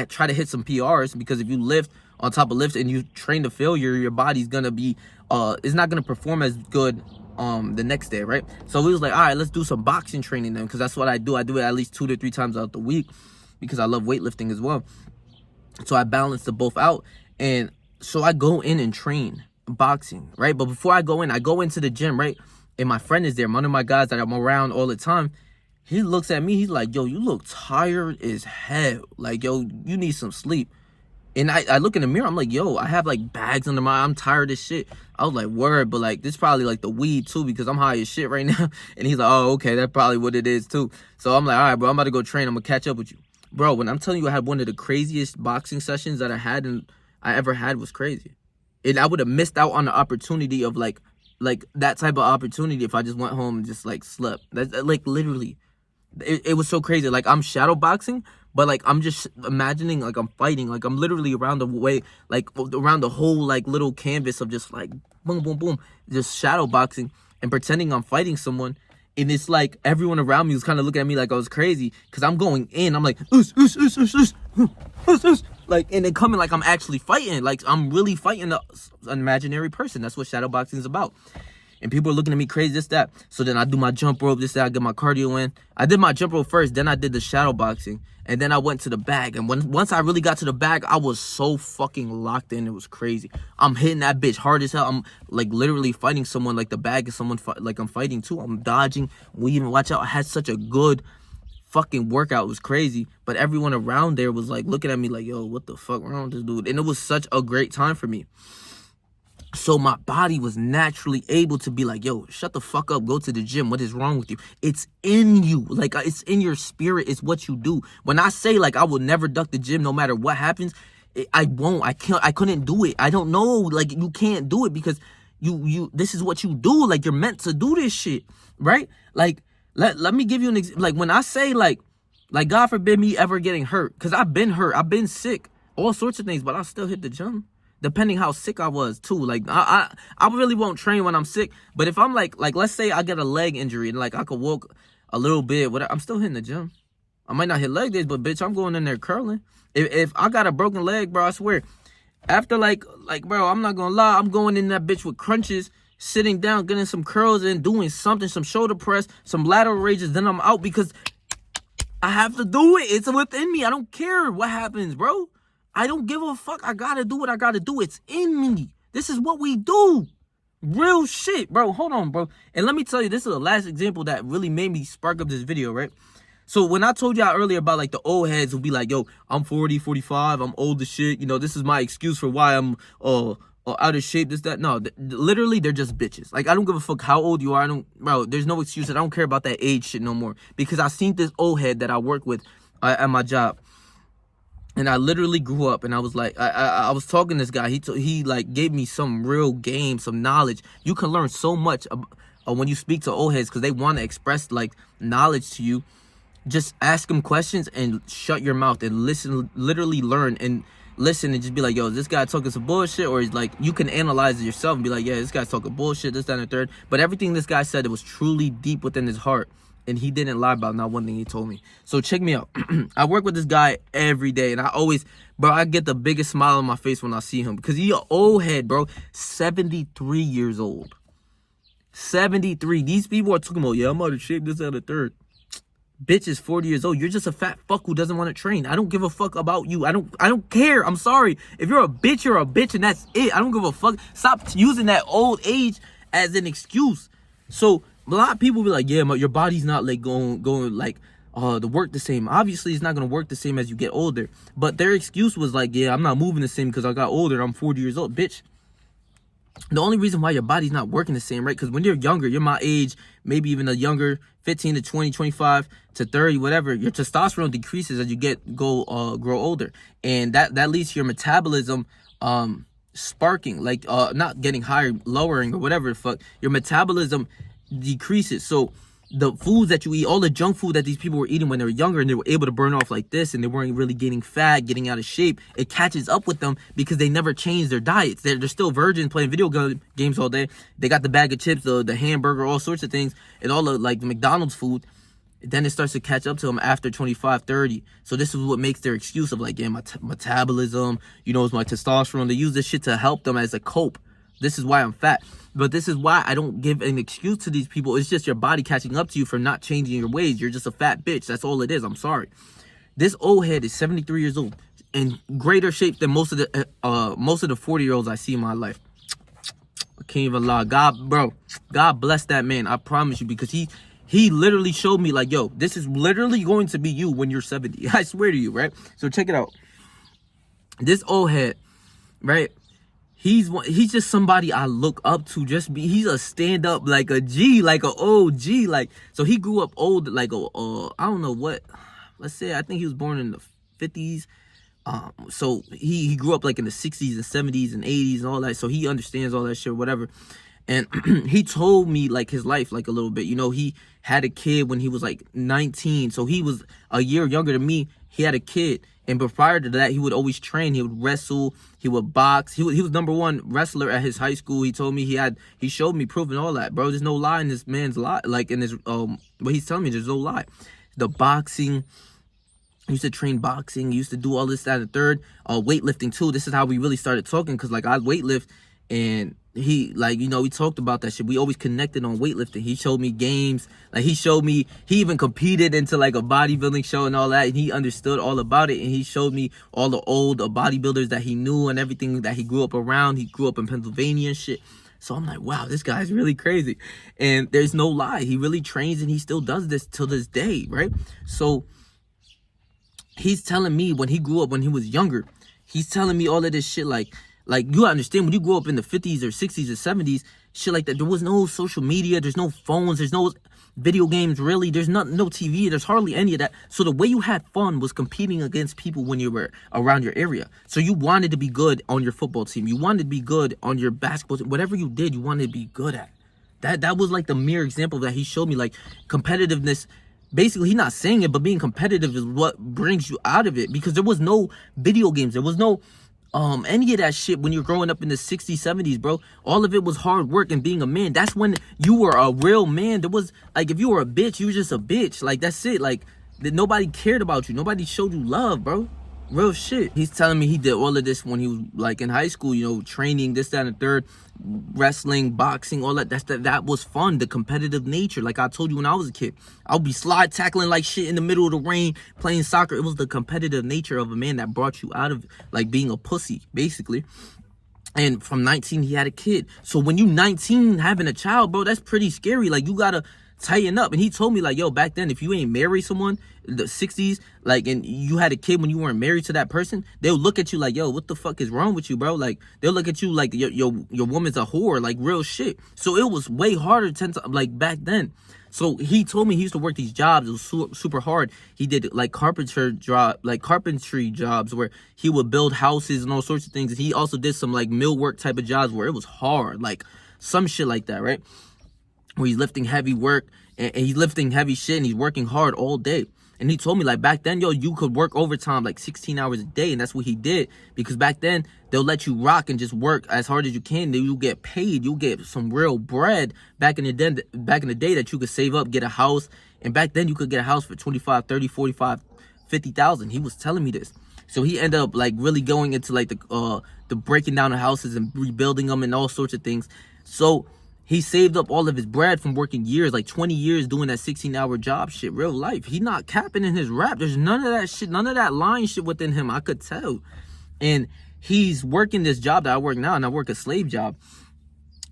S7: try to hit some PRs. Because if you lift on top of lifts and you train to failure, your body's going to be, it's not going to perform as good the next day, right? So we was like, all right, let's do some boxing training then. Because that's what I do. I do it at least 2 to 3 times out the week because I love weightlifting as well. So I balance the both out. And so I go in and train boxing, right? But before I go into the gym, right? And my friend is there, one of my guys that I'm around all the time. He looks at me, he's like, yo, you look tired as hell. Like, yo, you need some sleep. And I look in the mirror, I'm like, yo, I have like bags under my eye. I'm tired as shit. I was like, word, but like, this probably like the weed too, because I'm high as shit right now. And he's like, oh, okay, that's probably what it is too. So I'm like, all right, bro, I'm about to go train. I'm gonna catch up with you. Bro, when I'm telling you I had one of the craziest boxing sessions that I ever had was crazy. And I would have missed out on the opportunity of like that type of opportunity if I just went home and just like slept. That's like literally, it was so crazy. Like I'm shadow boxing, but like I'm just imagining like I'm fighting. Like I'm literally around the way, like around the whole like little canvas of just like boom, boom, boom, just shadow boxing and pretending I'm fighting someone. And it's like everyone around me was kind of looking at me like I was crazy because I'm going in. I'm like, like, and then coming like I'm actually fighting. Like I'm really fighting an imaginary person. That's what shadow boxing is about. And people are looking at me crazy, this, that. So then I do my jump rope, this, that. I get my cardio in. I did my jump rope first. Then I did the shadow boxing. And then I went to the bag. And once I really got to the bag, I was so fucking locked in. It was crazy. I'm hitting that bitch hard as hell. I'm like literally fighting someone. Like the bag is someone like I'm fighting too. I'm dodging, weaving. Watch out. I had such a good fucking workout. It was crazy. But everyone around there was like looking at me like, yo, what the fuck wrong with this dude? And it was such a great time for me. So my body was naturally able to be like, yo, shut the fuck up. Go to the gym. What is wrong with you? It's in you. Like, it's in your spirit. It's what you do. When I say, like, I will never duck the gym no matter what happens, I won't. I can't. I couldn't do it. I don't know. Like, you can't do it because this is what you do. Like, you're meant to do this shit, right? Like, let me give you an example. Like, when I say, like, God forbid me ever getting hurt, because I've been hurt. I've been sick. All sorts of things, but I still hit the gym. Depending how sick I was too. Like I really won't train when I'm sick. But if I'm like let's say I get a leg injury and like I could walk a little bit, whatever, I'm still hitting the gym. I might not hit leg days, but bitch, I'm going in there curling. If I got a broken leg, bro, I swear. After like bro, I'm not gonna lie, I'm going in that bitch with crunches, sitting down, getting some curls and doing something, some shoulder press, some lateral raises, then I'm out because I have to do it. It's within me. I don't care what happens, bro. I don't give a fuck. I gotta do what I gotta do. It's in me. This is what we do. Real shit, bro. Hold on, bro. And let me tell you, this is the last example that really made me spark up this video, right? So when I told y'all earlier about like the old heads who be like, yo, I'm 40, 45, I'm old as shit. You know, this is my excuse for why I'm out of shape, this, that. No, literally, they're just bitches. Like, I don't give a fuck how old you are. Bro, there's no excuse. I don't care about that age shit no more. Because I seen this old head that I work with at my job. And I literally grew up and I was like, I was talking to this guy. He like gave me some real game, some knowledge. You can learn so much when you speak to old heads because they want to express like knowledge to you. Just ask them questions and shut your mouth and listen, literally learn and listen and just be like, yo, is this guy talking some bullshit? Or is like, you can analyze it yourself and be like, yeah, this guy's talking bullshit, this, that, and the third. But everything this guy said, it was truly deep within his heart. And he didn't lie about not one thing he told me. So check me out. I work with this guy every day. And I always, bro, I get the biggest smile on my face when I see him. Because he an old head, bro. 73 years old. 73. These people are talking about, yeah, I'm out of shape, this, that, and the third. Bitch is 40 years old. You're just a fat fuck who doesn't want to train. I don't give a fuck about you. I don't care. I'm sorry. If you're a bitch, you're a bitch. And that's it. I don't give a fuck. Stop using that old age as an excuse. So a lot of people be like, yeah, your body's not like going like to work the same. Obviously, it's not going to work the same as you get older. But their excuse was like, yeah, I'm not moving the same because I got older. I'm 40 years old. Bitch, the only reason why your body's not working the same, right? Because when you're younger, you're my age, maybe even a younger, 15 to 20, 25 to 30, whatever, your testosterone decreases as you grow older. And that leads to your metabolism sparking, like not getting higher, lowering, or whatever the fuck. Your metabolism decreases. So the foods that you eat, all the junk food that these people were eating when they were younger, and they were able to burn off like this, and they weren't really getting fat, getting out of shape, it catches up with them because they never changed their diets. They're still virgins playing video games all day. They got the bag of chips, the hamburger, all sorts of things, and all the like the McDonald's food. Then it starts to catch up to them after 25, 30. So this is what makes their excuse of like, yeah, my metabolism, you know, it's my testosterone. They use this shit to help them as a cope. This is why I'm fat. But this is why I don't give an excuse to these people. It's just your body catching up to you for not changing your ways. You're just a fat bitch. That's all it is. I'm sorry. This old head is 73 years old in greater shape than most of the 40-year-olds I see in my life. I can't even lie. God bless that man. I promise you, because he literally showed me like, yo, this is literally going to be you when you're 70. I swear to you, right? So check it out. This old head, right? He's just somebody I look up to. He's a stand up, like a G, like a OG. Like, so he grew up old, like I don't know what. Let's say I think he was born in the 50s. So he grew up like in the 60s and 70s and 80s and all that. So he understands all that shit, whatever. And he told me like his life, like a little bit. You know, he had a kid when he was like 19. So he was a year younger than me. He had a kid. And but prior to that, he would always train. He would wrestle. He would box. He was #1 wrestler at his high school. He told me he showed me proof and all that, bro. There's no lie in this man's lie. Like in his what he's telling me, there's no lie. The boxing. He used to train boxing. He used to do all this, that, and the third. Weightlifting too. This is how we really started talking, because like I weightlift, and he, like, you know, we talked about that shit. We always connected on weightlifting. He showed me games. Like, he even competed into like a bodybuilding show and all that, and he understood all about it. And he showed me all the old bodybuilders that he knew and everything that he grew up around. He grew up in Pennsylvania and shit. So I'm like, wow, this guy's really crazy. And there's no lie. He really trains, and he still does this till this day, right? So he's telling me when he grew up, when he was younger, he's telling me all of this shit like you understand, when you grew up in the 50s or 60s or 70s, shit like that, there was no social media, there's no phones, there's no video games, really, there's no TV, there's hardly any of that. So the way you had fun was competing against people when you were around your area. So you wanted to be good on your football team, you wanted to be good on your basketball team, whatever you did, you wanted to be good at. That was like the mere example that he showed me, like competitiveness. Basically, he's not saying it, but being competitive is what brings you out of it, because there was no video games, there was no any of that shit when you're growing up in the 60s, 70s, bro. All of it was hard work and being a man. That's when you were a real man. There was, like, if you were a bitch, you were just a bitch. Like, that's it. Like, nobody cared about you. Nobody showed you love, bro. Real shit. He's telling me he did all of this when he was, like, in high school, you know, training, this, that, and the third, wrestling, boxing, all that. That was fun, the competitive nature. Like I told you when I was a kid, I would be slide tackling like shit in the middle of the rain, playing soccer. It was the competitive nature of a man that brought you out of, like, being a pussy, basically. And from 19, he had a kid. So when you 19 having a child, bro, that's pretty scary. Like, you gotta tighten up. And he told me, like, yo, back then, if you ain't married someone in the 60s, like, and you had a kid when you weren't married to that person, they'll look at you like, yo, what the fuck is wrong with you, bro? Like, they'll look at you like your woman's a whore, like, real shit. So it was way harder like back then. So he told me he used to work these jobs. It was super hard. He did like carpentry jobs where he would build houses and all sorts of things. And he also did some like mill work type of jobs where it was hard, like some shit like that, right? Where he's lifting heavy work and he's lifting heavy shit and he's working hard all day. And he told me, like, back then, yo, you could work overtime like 16 hours a day, and that's what he did, because back then they'll let you rock and just work as hard as you can. Then you get paid, you get some real bread back in the day that you could save up, get a house. And back then you could get a house for 25, 30, 45, 50,000. He was telling me this. So he ended up like really going into like the breaking down of houses and rebuilding them and all sorts of things. So he saved up all of his bread from working years, like 20 years doing that 16-hour job shit, real life. He not capping in his rap. There's none of that shit, none of that lying shit within him. I could tell. And he's working this job that I work now, and I work a slave job.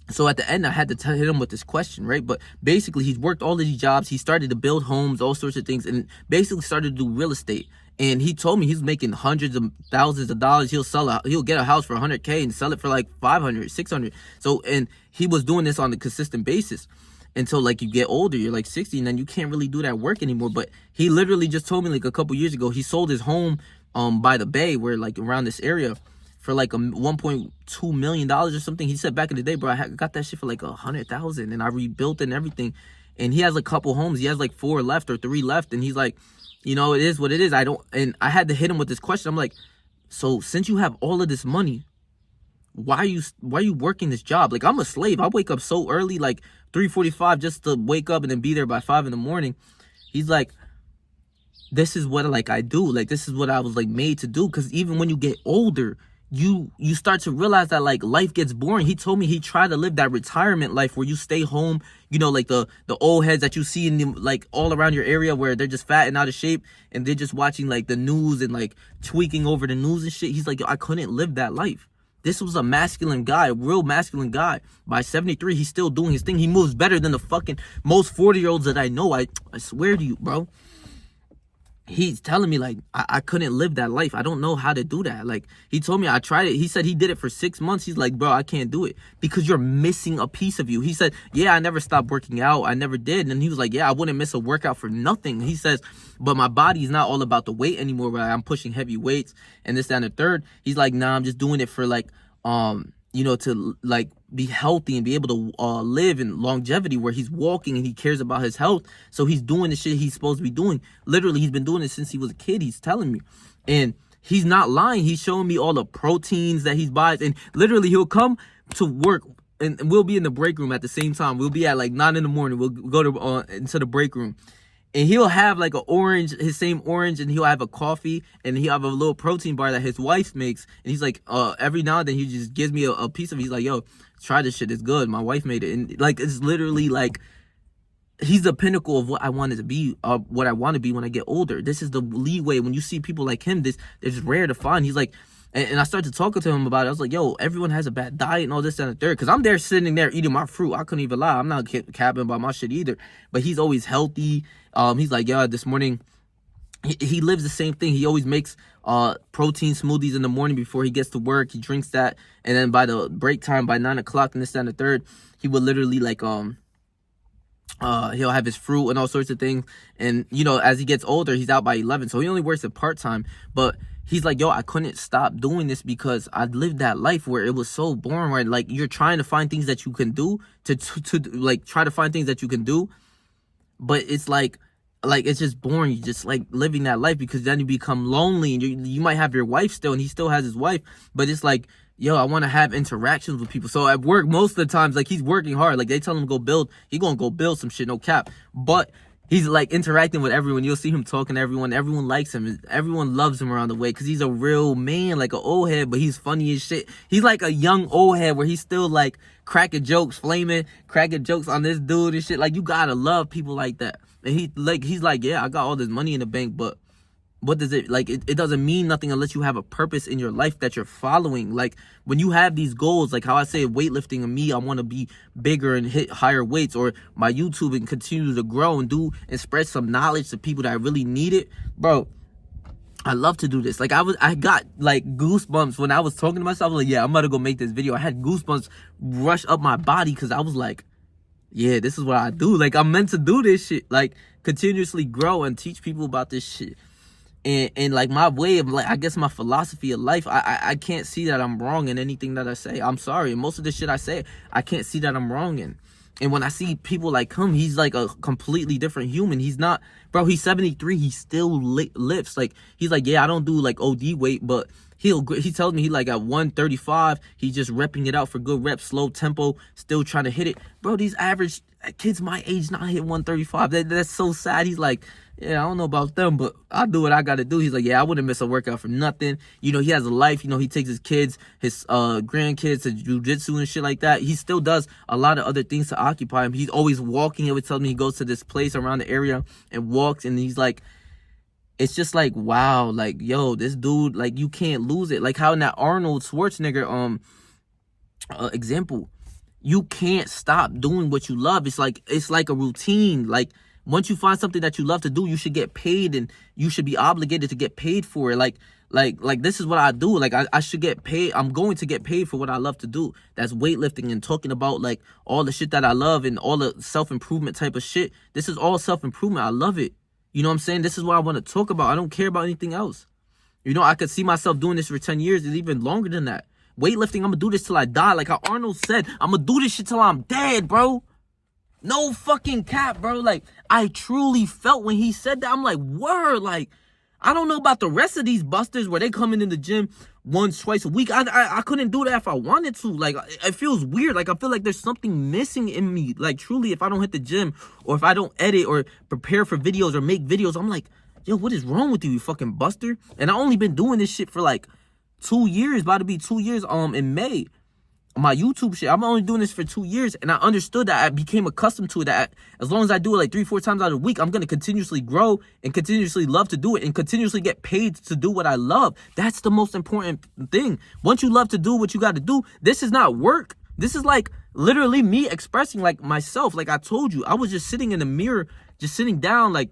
S7: So at the end, I had to hit him with this question, right? But basically, he's worked all of these jobs. He started to build homes, all sorts of things, and basically started to do real estate. And he told me he's making hundreds of thousands of dollars. He'll get a house for $100K and sell it for like $500, $600. So, and he was doing this on a consistent basis until like you get older, you're like 60, and then you can't really do that work anymore. But he literally just told me like a couple years ago, he sold his home by the bay, where like around this area, for like $1.2 million or something. He said back in the day, bro, I got that shit for like $100,000, and I rebuilt it and everything. and he has a couple homes. He has like 4 left or 3 left, and he's like, you know, it is what it is. And I had to hit him with this question. I'm like, so since you have all of this money, why are you working this job? Like, I'm a slave. I wake up so early, like 3:45, just to wake up and then be there by 5 in the morning. He's like, this is what like I do. Like, this is what I was like made to do. Because even when you get older, you start to realize that like life gets boring. He told me he tried to live that retirement life where you stay home, you know, like the old heads that you see in the, like all around your area where they're just fat and out of shape and they're just watching like the news and like tweaking over the news and shit. He's like, yo, I couldn't live that life. This was a masculine guy, a real masculine guy. By 73, he's still doing his thing. He moves better than the fucking most 40-year-olds that I know. I swear to you, bro. He's telling me like I couldn't live that life. I don't know how to do that. Like, he told me I tried it. He said he did it for 6 months. He's like, bro, I can't do it because you're missing a piece of you. He said, yeah, I never stopped working out. I never did. And he was like, yeah, I wouldn't miss a workout for nothing. He says, but my body's not all about the weight anymore. Where I'm pushing heavy weights and this, that, and the third. He's like, nah, I'm just doing it for like, you know, to like be healthy and be able to live in longevity, where he's walking and he cares about his health. So he's doing the shit he's supposed to be doing. Literally, he's been doing it since he was a kid. He's telling me, and he's not lying. He's showing me all the proteins that he buys, and literally he'll come to work and we'll be in the break room at the same time. We'll be at like 9 in the morning. We'll go to into the break room. And he'll have like an orange, his same orange, and he'll have a coffee, and he'll have a little protein bar that his wife makes. And he's like, every now and then he just gives me a piece of it. He's like, yo, try this shit. It's good. My wife made it. And like, it's literally like, he's the pinnacle of what I wanted to be, what I want to be when I get older. This is the leeway. When you see people like him, it's rare to find. He's like, and I started talking to him about it. I was like, yo, everyone has a bad diet and all this and the third. Because I'm there sitting there eating my fruit. I couldn't even lie. I'm not capping about my shit either. But he's always healthy. He's like, yeah, this morning, he lives the same thing. He always makes protein smoothies in the morning before he gets to work. He drinks that. And then by the break time, by 9 o'clock and this, that, and the third, he would literally like, he'll have his fruit and all sorts of things. And, you know, as he gets older, he's out by 11. So he only works at part-time. But he's like, yo, I couldn't stop doing this because I lived that life where it was so boring, right? Like, you're trying to find things that you can do to like try to find things that you can do. But it's like it's just boring. You just like living that life because then you become lonely and you might have your wife still and he still has his wife. But it's like, yo, I want to have interactions with people. So at work, most of the times, like, he's working hard. Like, they tell him to go build. He gonna go build some shit, no cap. But he's like interacting with everyone. You'll see him talking to everyone. Everyone likes him. Everyone loves him around the way because he's a real man, like an old head, but he's funny as shit. He's like a young old head where he's still like cracking jokes on this dude and shit. Like, you gotta love people like that. And he's like, yeah, I got all this money in the bank, but what does it, like, it doesn't mean nothing unless you have a purpose in your life that you're following. Like, when you have these goals, like how I say weightlifting and me, I want to be bigger and hit higher weights, or my YouTube and continue to grow and spread some knowledge to people that really need it. Bro, I love to do this. Like, I got like goosebumps when I was talking to myself. I was like, yeah, I'm about to go make this video. I had goosebumps rush up my body because I was like, yeah, this is what I do. Like, I'm meant to do this shit. Like, continuously grow and teach people about this shit. And like my way of, like, I guess my philosophy of life, I can't see that I'm wrong in anything that I say. I'm sorry. And most of the shit I say, I can't see that I'm wrong in. And when I see people like him, he's like a completely different human. He's not, bro, he's 73. He still lifts. Like, he's like, yeah, I don't do like OD weight, but he tells me he like at 135, he's just repping it out for good reps, slow tempo, still trying to hit it. Bro, these average kids my age not hit 135. That's so sad. He's like, yeah, I don't know about them, but I'll do what I got to do. He's like, yeah, I wouldn't miss a workout for nothing. You know, he has a life. You know, he takes his kids, his grandkids to jiu-jitsu and shit like that. He still does a lot of other things to occupy him. He's always walking. He would tell me he goes to this place around the area and walks, and he's like, it's just like, wow, like, yo, this dude, like, you can't lose it. Like how in that Arnold Schwarzenegger example, you can't stop doing what you love. It's like a routine. Like, once you find something that you love to do, you should get paid, and you should be obligated to get paid for it. Like this is what I do. Like, I should get paid. I'm going to get paid for what I love to do. That's weightlifting and talking about like all the shit that I love and all the self-improvement type of shit. This is all self-improvement. I love it. You know what I'm saying? This is what I want to talk about. I don't care about anything else. You know, I could see myself doing this for 10 years and even longer than that. Weightlifting, I'm going to do this till I die. Like how Arnold said, I'm going to do this shit till I'm dead, bro. No fucking cap, bro. Like, I truly felt when he said that. I'm like, word. Like, I don't know about the rest of these busters where they coming in the gym once, twice a week. I couldn't do that if I wanted to. Like, it feels weird. Like, I feel like there's something missing in me. Like, truly, if I don't hit the gym or if I don't edit or prepare for videos or make videos, I'm like, yo, what is wrong with you, you fucking buster? And I only been doing this shit for like 2 years, about to be 2 years in May. My YouTube shit, I'm only doing this for 2 years, and I understood that I became accustomed to it, that as long as I do it like 3-4 times out of the week, I'm going to continuously grow and continuously love to do it and continuously get paid to do what I love. That's the most important thing. Once you love to do what you got to do, this is not work. This is like literally me expressing like myself. Like I told you, I was just sitting in the mirror, just sitting down, like,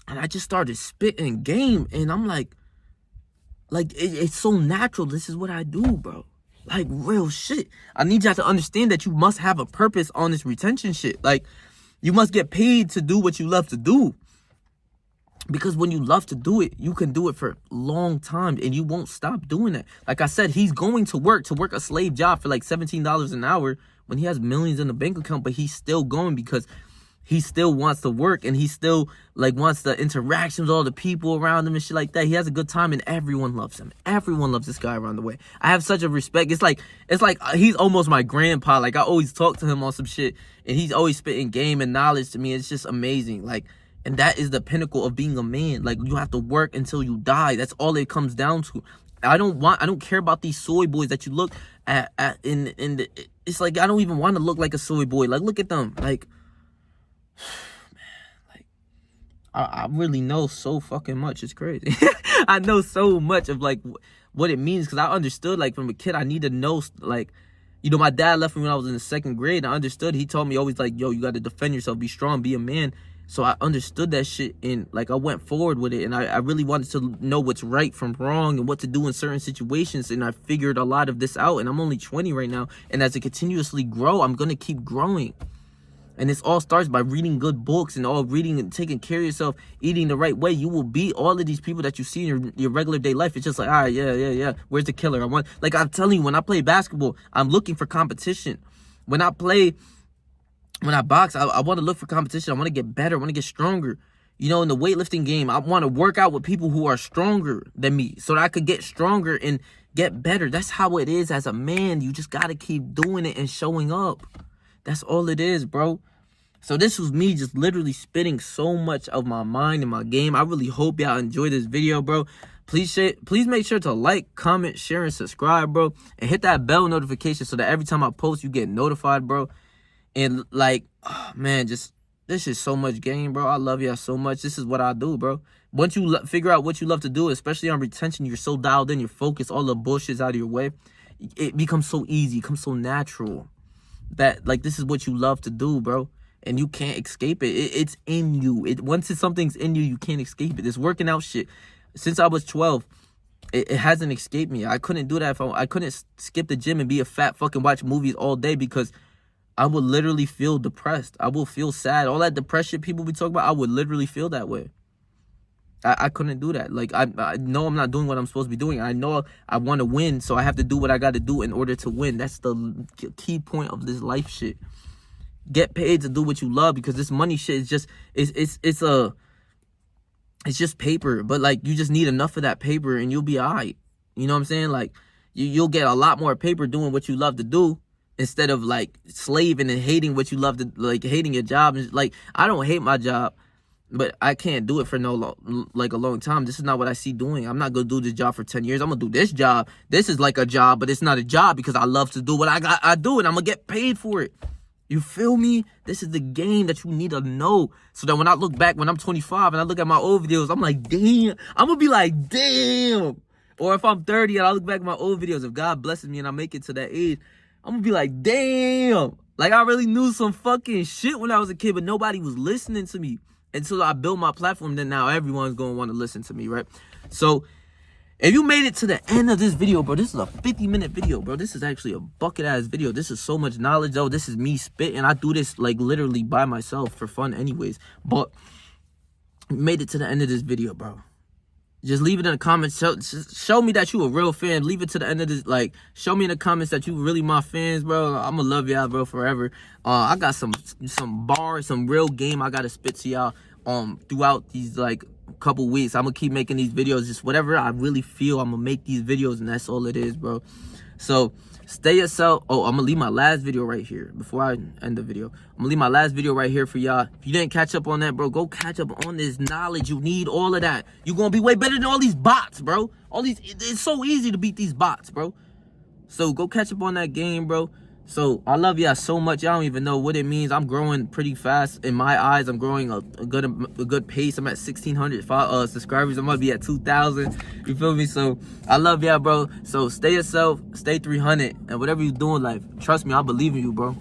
S7: and I just started spitting game, and I'm like it's so natural. This is what I do, bro. Like, real shit. I need y'all to understand that you must have a purpose on this retention shit. Like, you must get paid to do what you love to do. Because when you love to do it, you can do it for a long time and you won't stop doing it. Like I said, he's going to work a slave job for like $17 an hour when he has millions in the bank account, but he's still going because he still wants to work and he still like wants the interactions with all the people around him and shit like that. He has a good time and everyone loves him. Everyone loves this guy around the way. I have such a respect. It's like he's almost my grandpa. Like I always talk to him on some shit and he's always spitting game and knowledge to me. It's just amazing. Like, and that is the pinnacle of being a man. Like, you have to work until you die. That's all it comes down to. I don't care about these soy boys that you look at it's like, I don't even want to look like a soy boy. Like, look at them. Like, man, like, I really know so fucking much. It's crazy. I know so much of like what it means, because I understood, like, from a kid, I need to know, like, you know, my dad left me when I was in the 2nd grade, and I understood. He told me always, like, yo, you got to defend yourself, be strong, be a man. So I understood that shit, and like I went forward with it, and I really wanted to know what's right from wrong and what to do in certain situations, and I figured a lot of this out, and I'm only 20 right now, and as I continuously grow, I'm gonna keep growing. And this all starts by reading good books and all reading and taking care of yourself, eating the right way. You will beat all of these people that you see in your regular day life. It's just like, all right, yeah. Where's the killer? Like I'm telling you, when I play basketball, I'm looking for competition. When I box, I want to look for competition. I want to get better. I want to get stronger. You know, in the weightlifting game, I want to work out with people who are stronger than me so that I could get stronger and get better. That's how it is as a man. You just got to keep doing it and showing up. That's all it is, bro. So this was me just literally spitting so much of my mind in my game. I really hope y'all enjoy this video, bro. Please make sure to like, comment, share, and subscribe, bro. And hit that bell notification so that every time I post, you get notified, bro. And like, oh, man, just this is so much game, bro. I love y'all so much. This is what I do, bro. Once you figure out what you love to do, especially on retention, you're so dialed in, you're focused, all the bullshit's out of your way. It becomes so easy, it becomes so natural that like this is what you love to do, bro. And you can't escape it. It's in you. Once something's in you, you can't escape it. This working out shit, since I was 12, it hasn't escaped me. I couldn't do that if I couldn't skip the gym and be a fat fucking watch movies all day, because I would literally feel depressed. I will feel sad. All that depression people be talking about, I would literally feel that way. I couldn't do that. Like, I know I'm not doing what I'm supposed to be doing. I know I want to win, so I have to do what I got to do in order to win. That's the key point of this life shit. Get paid to do what you love, because this money shit is just, it's just paper. But, like, you just need enough of that paper and you'll be all right. You know what I'm saying? Like, you'll get a lot more paper doing what you love to do, instead of like slaving and hating what you love to, like hating your job. And like, I don't hate my job, but I can't do it for a long time. This is not what I see doing. I'm not gonna do this job for 10 years. I'm gonna do this job. This is like a job, but it's not a job, because I love to do what I do, and I'm gonna get paid for it. You feel me? This is the game that you need to know, so that when I look back when I'm 25 and I look at my old videos, I'm like, damn. I'm gonna be like, damn. Or if I'm 30 and I look back at my old videos, if God blesses me and I make it to that age, I'm gonna be like, damn. Like, I really knew some fucking shit when I was a kid, but nobody was listening to me until I built my platform. Then now everyone's gonna want to listen to me, right? So if you made it to the end of this video, bro, this is a 50-minute video, bro. This is actually a bucket-ass video. This is so much knowledge, though. This is me spitting. I do this, like, literally by myself for fun anyways. But you made it to the end of this video, bro. Just leave it in the comments. Show me that you a real fan. Leave it to the end of this. Like, show me in the comments that you really my fans, bro. I'ma love y'all, bro, forever. I got some bars, some real game I gotta spit to y'all throughout these like couple weeks. I'm gonna keep making these videos. Just whatever I really feel, I'm gonna make these videos, and that's all it is, bro. So stay yourself. Oh, I'm gonna leave my last video right here before I end the video. I'm gonna leave my last video right here for y'all. If you didn't catch up on that, bro, go catch up on this knowledge. You need all of that. You're gonna be way better than all these bots, bro. It's so easy to beat these bots, bro. So go catch up on that game, bro. So I love y'all so much. Y'all don't even know what it means. I'm growing pretty fast in my eyes. I'm growing a good pace. I'm at 1,600 subscribers. I'm gonna be at 2,000. You feel me? So I love y'all, bro. So stay yourself, stay 300, and whatever you do in life, trust me, I believe in you, bro.